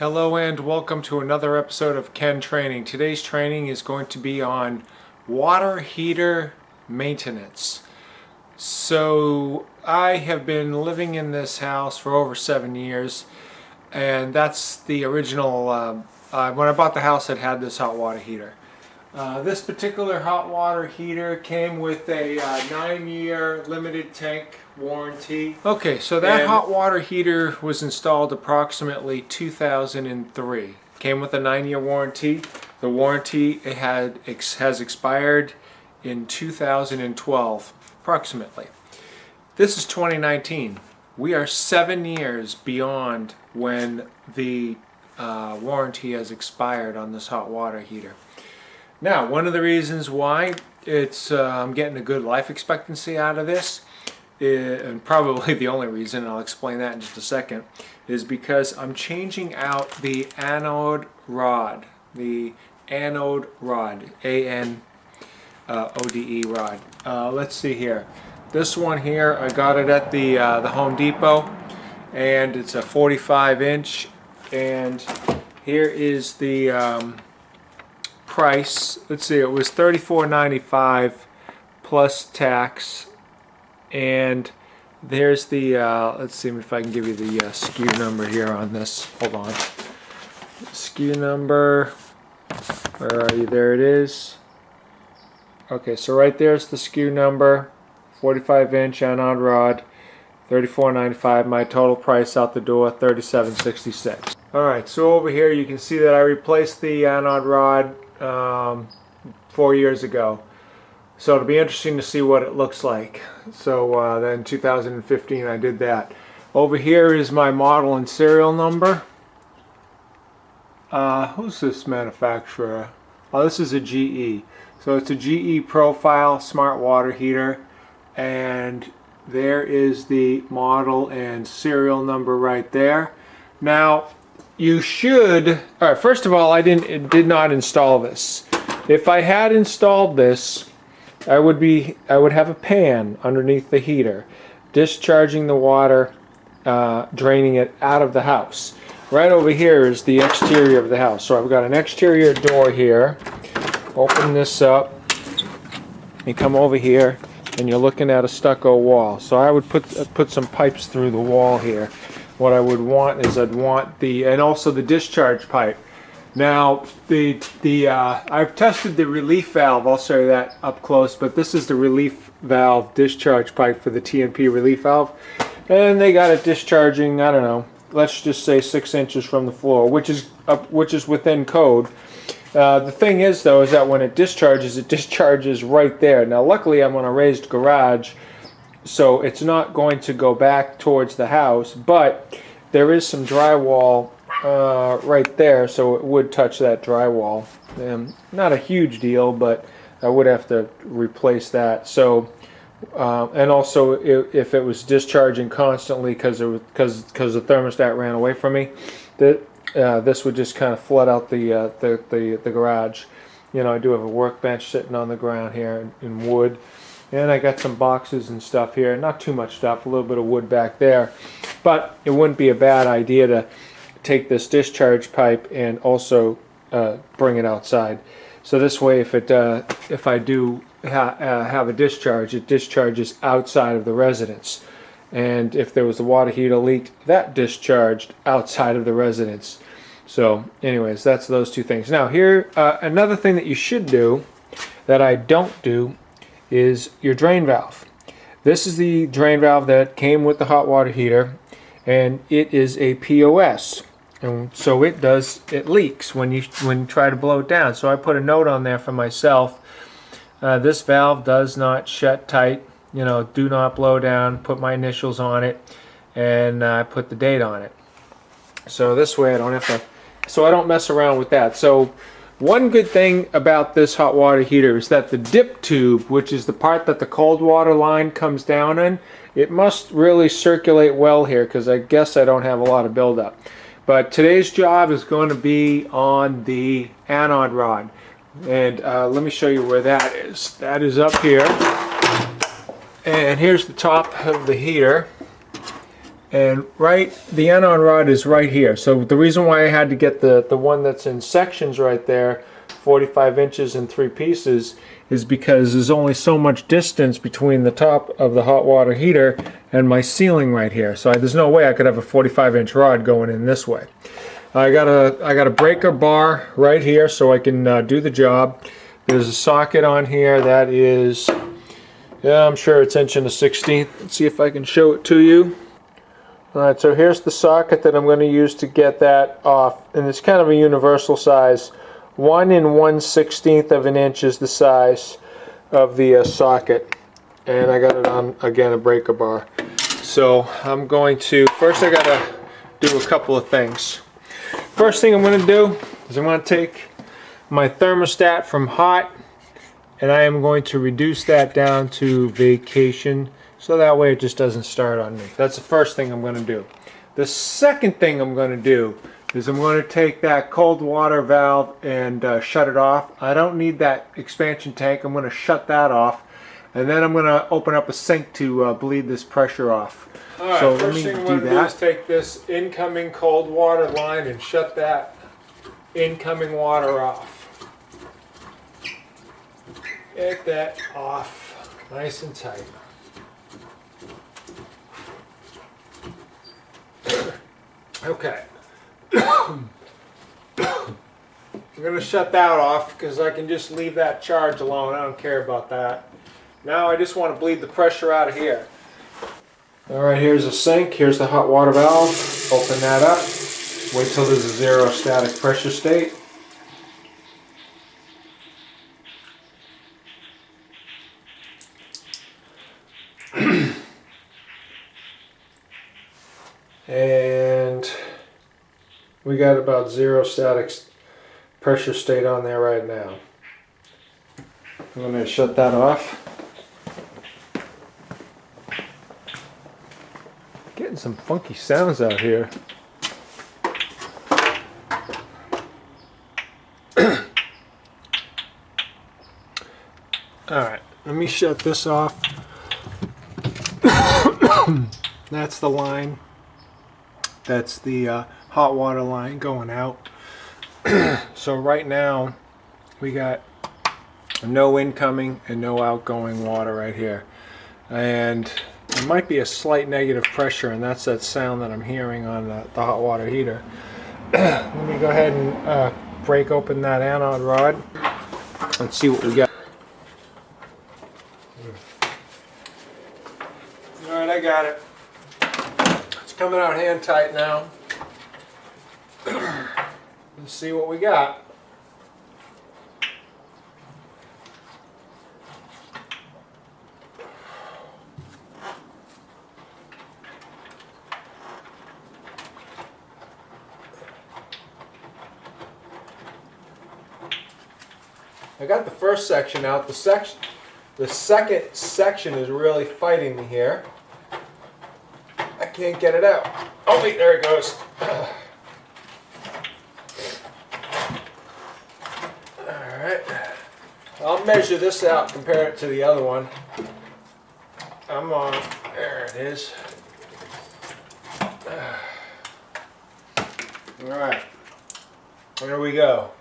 Hello and welcome to another episode of Ken Training. Today's training is going to be on water heater maintenance. So I have been living in this house for over 7 years, and that's the original, when I bought the house it had this hot water heater. This particular hot water heater came with a 9-year limited tank warranty. Okay, so that hot water heater was installed approximately 2003. Came with a 9-year warranty. The warranty has expired in 2012, approximately. This is 2019. We are 7 years beyond when the warranty has expired on this hot water heater. Now, one of the reasons why I'm getting a good life expectancy out of this, and probably the only reason, and I'll explain that in just a second, is because I'm changing out the anode rod. The anode rod, A-N-O-D-E rod. Let's see here. This one here, I got it at the Home Depot, and it's a 45-inch, and here is the price. Let's see, it was $34.95 plus tax, and there's the let's see if I can give you the SKU number here on this. Hold on. SKU number, where are you? There it is. Okay, so right there's the SKU number. 45-inch anode rod, $34.95. My total price out the door, $37.66. Alright, so over here you can see that I replaced the anode rod 4 years ago. So it'll be interesting to see what it looks like. So then in 2015 I did that. Over here is my model and serial number. Who's this manufacturer? Oh, this is a GE. So it's a GE Profile Smart Water Heater, and there is the model and serial number right there. Now you should, alright, first of all, I did not install this. If I had installed this, I would have a pan underneath the heater, discharging the water, draining it out of the house. Right over here is the exterior of the house. So I've got an exterior door here. Open this up. You come over here, and you're looking at a stucco wall. So I would put some pipes through the wall here. What I would want is and also the discharge pipe. Now I've tested the relief valve. I'll show you that up close. But this is the relief valve discharge pipe for the TNP relief valve, and they got it discharging, I don't know, let's just say 6 inches from the floor, which is within code. The thing is, though, is that when it discharges right there. Now, luckily, I'm on a raised garage, so it's not going to go back towards the house, but there is some drywall right there, so it would touch that drywall. Not a huge deal, but I would have to replace that. So, and also, if it was discharging constantly because the thermostat ran away from me, this would just kind of flood out the garage. You know, I do have a workbench sitting on the ground here in wood, and I got some boxes and stuff here. Not too much stuff, a little bit of wood back there, but it wouldn't be a bad idea to take this discharge pipe and also bring it outside. So this way, if I do have a discharge, it discharges outside of the residence. And if there was a water heater leak, that discharged outside of the residence. So anyways, that's those two things. Now here, another thing that you should do that I don't do is your drain valve. This is the drain valve that came with the hot water heater, and it is a POS. And so it leaks when you try to blow it down. So I put a note on there for myself. This valve does not shut tight. You know, do not blow down. Put my initials on it, and I put the date on it. So this way I don't have to. So I don't mess around with that. So one good thing about this hot water heater is that the dip tube, which is the part that the cold water line comes down in, it must really circulate well here, because I guess I don't have a lot of buildup. But today's job is going to be on the anode rod, and let me show you where that is. That is up here. And here's the top of the heater, And the anode rod is right here. So the reason why I had to get the one that's in sections right there, 45 inches in 3 pieces, is because there's only so much distance between the top of the hot water heater and my ceiling right here. So there's no way I could have a 45-inch rod going in this way. I got a breaker bar right here so I can do the job. There's a socket on here that is, yeah, I'm sure it's 1 1/16. Let's see if I can show it to you. Alright, so here's the socket that I'm going to use to get that off, and it's kind of a universal size. 1 1/16 of an inch is the size of the socket, and I got it on, again, a breaker bar. So I'm going to, first I got to do a couple of things. First thing I'm going to do is I'm going to take my thermostat from hot, and I am going to reduce that down to vacation, so that way it just doesn't start on me. That's the first thing I'm going to do. The second thing I'm going to do is I'm going to take that cold water valve and shut it off. I don't need that expansion tank. I'm going to shut that off, and then I'm going to open up a sink to bleed this pressure off. Alright, so first thing I'm going to do is take this incoming cold water line and shut that incoming water off. Get that off nice and tight. Okay. I'm going to shut that off because I can just leave that charge alone. I don't care about that. Now I just want to bleed the pressure out of here. Alright, here's the sink. Here's the hot water valve. Open that up. Wait till there's a 0 static pressure state. And we got about 0 static pressure state on there right now. I'm going to shut that off. Getting some funky sounds out here. Alright, let me shut this off. That's the line. That's the hot water line going out. So right now we got no incoming and no outgoing water right here, and there might be a slight negative pressure, and that's that sound that I'm hearing on the hot water heater. Let me go ahead and break open that anode rod. Let's see what we got. Alright, I got it. It's coming out hand tight now. Let's see what we got. I got the first section out. The second section is really fighting me here. I can't get it out. Oh wait, there it goes. Alright. I'll measure this out, compare it to the other one. I'm on. There it is. Alright. There we go.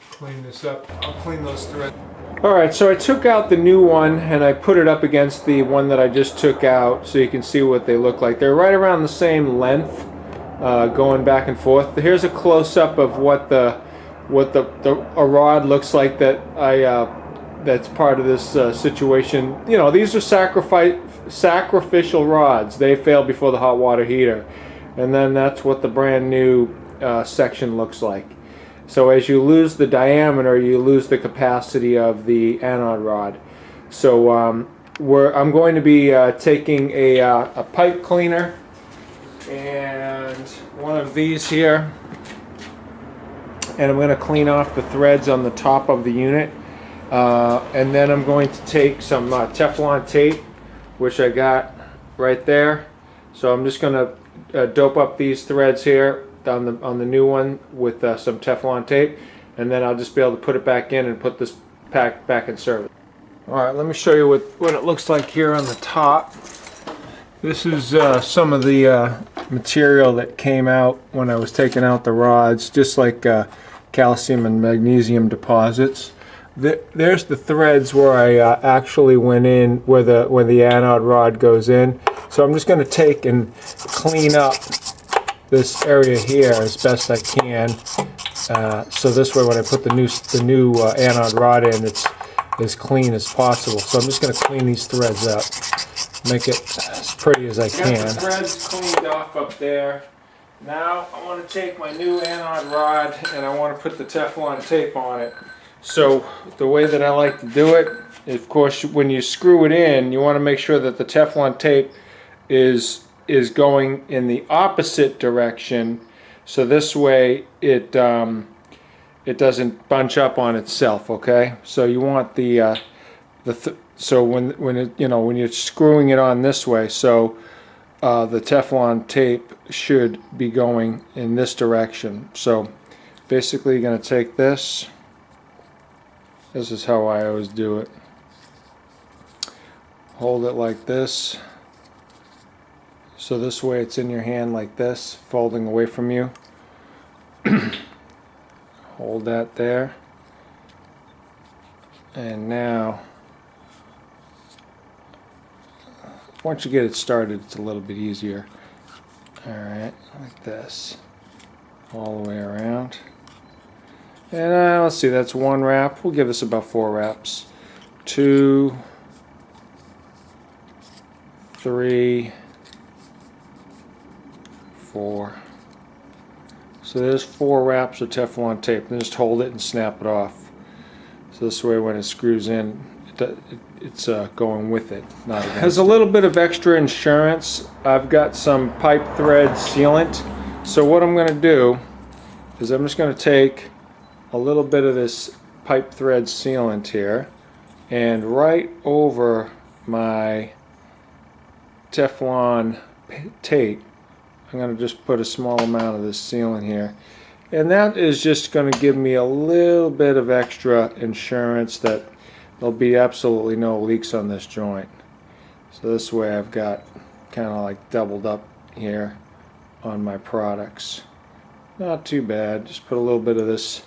Clean this up. I'll clean those threads. Alright, so I took out the new one and I put it up against the one that I just took out so you can see what they look like. They're right around the same length, going back and forth. Here's a close-up of what a rod looks like that that's part of this situation. You know, these are sacrificial rods. They failed before the hot water heater, and then that's what the brand new section looks like. So as you lose the diameter, you lose the capacity of the anode rod. So I'm going to be taking a pipe cleaner and one of these here, and I'm going to clean off the threads on the top of the unit. And then I'm going to take some Teflon tape, which I got right there. So I'm just going to dope up these threads here on the new one with some Teflon tape, and then I'll just be able to put it back in and put this pack back in service. Alright, let me show you what it looks like here on the top. This is some of the material that came out when I was taking out the rods, just like calcium and magnesium deposits. There's the threads where I actually went in, where the anode rod goes in. So I'm just going to take and clean up this area here as best I can. So this way, when I put the new anode rod in, it's as clean as possible. So I'm just going to clean these threads up, make it as pretty as I can. Got the threads cleaned off up there. Now I want to take my new anode rod and I want to put the Teflon tape on it. So the way that I like to do it, of course, when you screw it in, you want to make sure that the Teflon tape is going in the opposite direction. So this way it doesn't bunch up on itself. Okay. So you want so when you're screwing it on this way, so the Teflon tape should be going in this direction. So basically you're going to take this. This is how I always do it. Hold it like this. So this way it's in your hand like this, folding away from you. Hold that there. And now, once you get it started, it's a little bit easier. Alright, like this. All the way around. And let's see, that's one wrap. We'll give this about 4 wraps. 2, 3, 4. So there's 4 wraps of Teflon tape. Then just hold it and snap it off. So this way when it screws in, it's going with it, not against it. Has a little bit of extra insurance. I've got some pipe thread sealant. So what I'm going to do is I'm just going to take a little bit of this pipe thread sealant here and right over my Teflon tape I'm going to just put a small amount of this sealant here, and that is just going to give me a little bit of extra insurance that there'll be absolutely no leaks on this joint. So this way I've got kind of like doubled up here on my products. Not too bad. Just put a little bit of this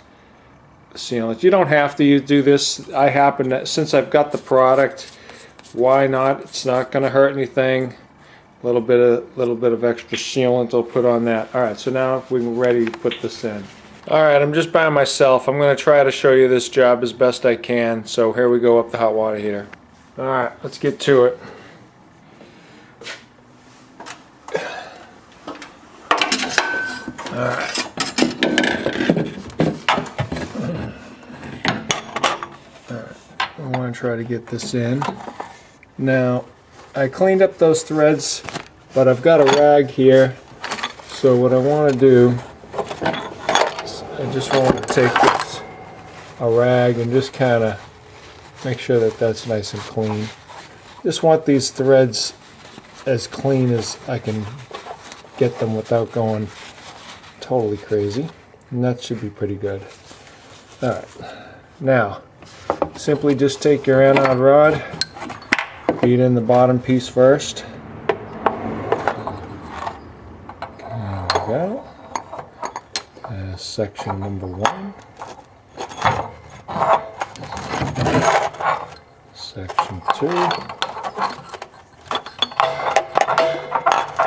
sealant. You don't have to do this. I happen to, since I've got the product, why not? It's not going to hurt anything. A little bit of extra sealant I'll put on that. Alright, so now we're ready to put this in. Alright, I'm just by myself. I'm going to try to show you this job as best I can. So here we go up the hot water heater. Alright, let's get to it. Alright. I want to try to get this in. Now, I cleaned up those threads, but I've got a rag here. So what I want to do is I just want to take a rag and just kind of make sure that that's nice and clean. Just want these threads as clean as I can get them without going totally crazy. And that should be pretty good. Alright, now simply just take your anode rod, feed in the bottom piece first. There we go. Section number 1. Section 2.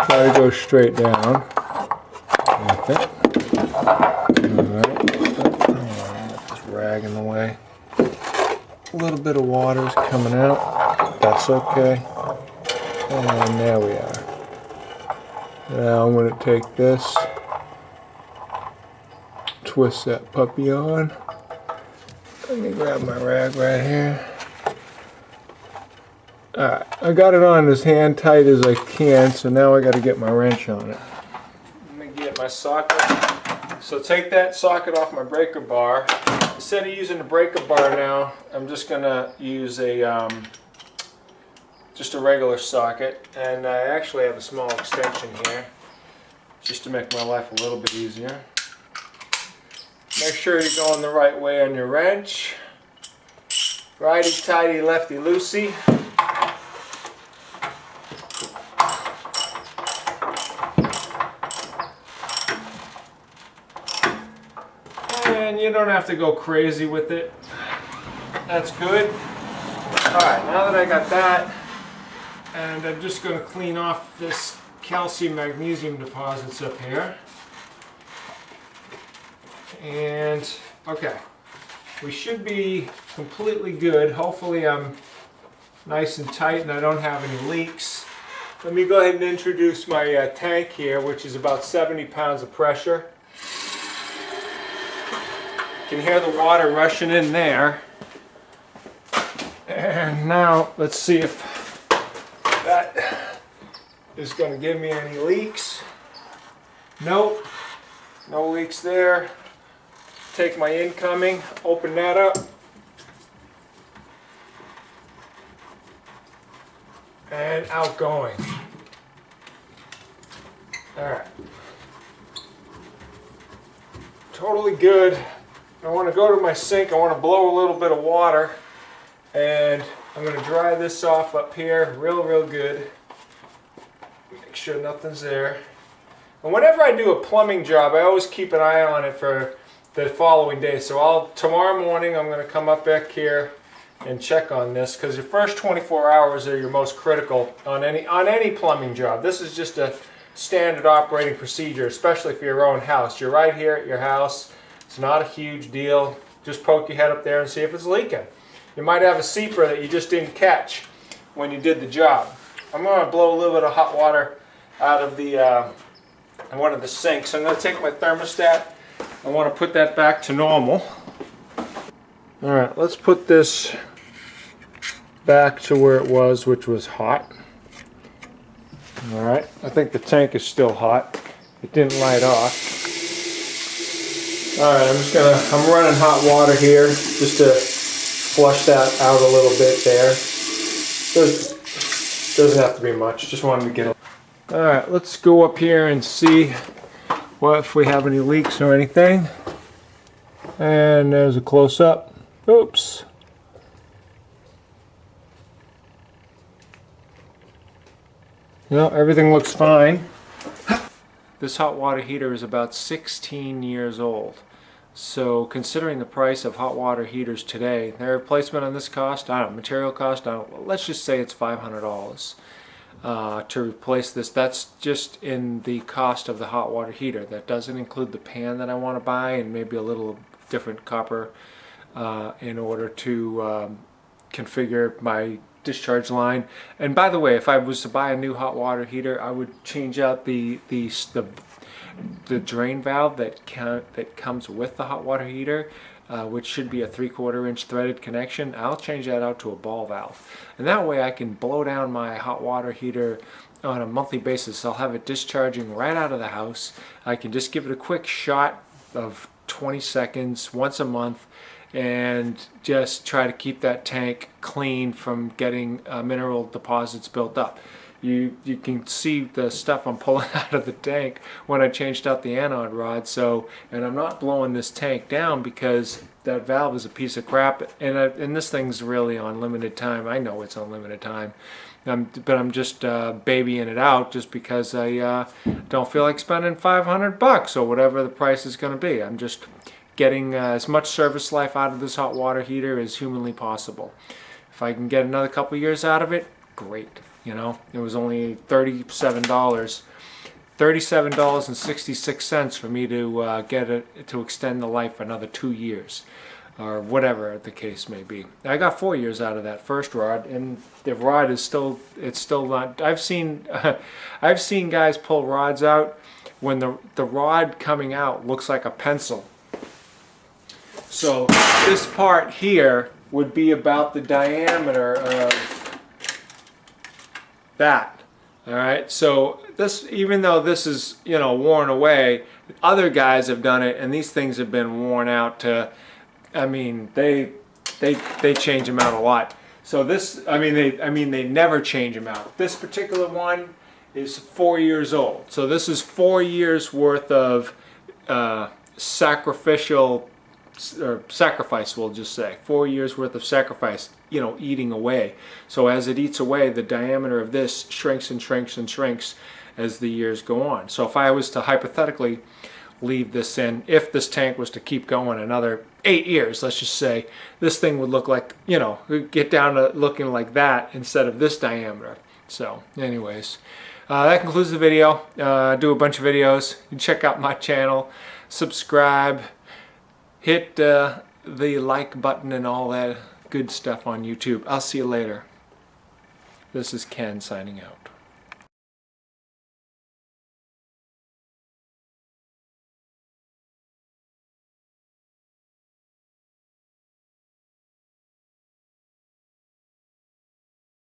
Try to go straight down with it. Alright. Get this rag in the way. A little bit of water is coming out. That's okay. And there we are. Now I'm going to take this, twist that puppy on. Let me grab my rag right here. Alright, I got it on as hand tight as I can, so now I got to get my wrench on it. Let me get my socket. So take that socket off my breaker bar. Instead of using the breaker bar now, I'm just going to use just a regular socket, and I actually have a small extension here just to make my life a little bit easier. Make sure you're going the right way on your wrench. Righty tighty, lefty loosey. and you don't have to go crazy with it. That's good. Alright, now that I got that, and I'm just going to clean off this calcium magnesium deposits up here. And okay, we should be completely good. Hopefully I'm nice and tight and I don't have any leaks. Let me go ahead and introduce my tank here, which is about 70 pounds of pressure. You can hear the water rushing in there. And now let's see if that is going to give me any leaks. Nope, no leaks there. Take my incoming, open that up. And outgoing. Alright. Totally good. I want to go to my sink. I want to blow a little bit of water. And I'm going to dry this off up here real good. Make sure nothing's there. And whenever I do a plumbing job, I always keep an eye on it for the following day. So tomorrow morning I'm going to come up back here and check on this, because your first 24 hours are your most critical on any plumbing job. This is just a standard operating procedure, especially for your own house. You're right here at your house. It's not a huge deal. Just poke your head up there and see if it's leaking. You might have a seeper that you just didn't catch when you did the job. I'm going to blow a little bit of hot water out of one of the sinks. So I'm going to take my thermostat. I want to put that back to normal. Alright, let's put this back to where it was, which was hot. Alright, I think the tank is still hot. It didn't light off. Alright, I'm running hot water here just to flush that out a little bit there. Doesn't have to be much, just wanted to get a... Alright, let's go up here and see if we have any leaks or anything. And there's a close-up. Oops. No, everything looks fine. This hot water heater is about 16 years old. So considering the price of hot water heaters today, their replacement on this cost, I don't know, material cost, let's just say it's $500 to replace this. That's just in the cost of the hot water heater. That doesn't include the pan that I want to buy and maybe a little different copper in order to configure my discharge line. And by the way, if I was to buy a new hot water heater, I would change out the drain valve that comes with the hot water heater, which should be a 3/4 inch threaded connection. I'll change that out to a ball valve, and that way I can blow down my hot water heater on a monthly basis. I'll have it discharging right out of the house. I can just give it a quick shot of 20 seconds once a month and just try to keep that tank clean from getting mineral deposits built up. You can see the stuff I'm pulling out of the tank when I changed out the anode rod. So, and I'm not blowing this tank down because that valve is a piece of crap, and this thing's really on limited time. I know it's on limited time, but I'm just babying it out just because I don't feel like spending $500 or whatever the price is going to be. I'm just getting as much service life out of this hot water heater as humanly possible. If I can get another couple years out of it, great. You know, it was only $37.66 for me to get it to extend the life another 2 years, or whatever the case may be. I got 4 years out of that first rod, and the rod is still not. I've seen guys pull rods out when the rod coming out looks like a pencil. So this part here would be about the diameter of that. All right, so this, even though this is, you know, worn away, other guys have done it, and these things have been worn out to, I mean, they change them out a lot. So this, they never change them out. This particular one is 4 years old. So this is 4 years worth of sacrifice, we'll just say. 4 years worth of sacrifice, you know, eating away. So as it eats away, the diameter of this shrinks and shrinks and shrinks as the years go on. So if I was to hypothetically leave this in. If this tank was to keep going another 8 years, let's just say, this thing would look like, you know, get down to looking like that instead of this diameter. So anyways, that concludes the video. I do a bunch of videos. You can check out my channel, subscribe, hit the like button and all that good stuff on YouTube. I'll see you later. This is Ken signing out.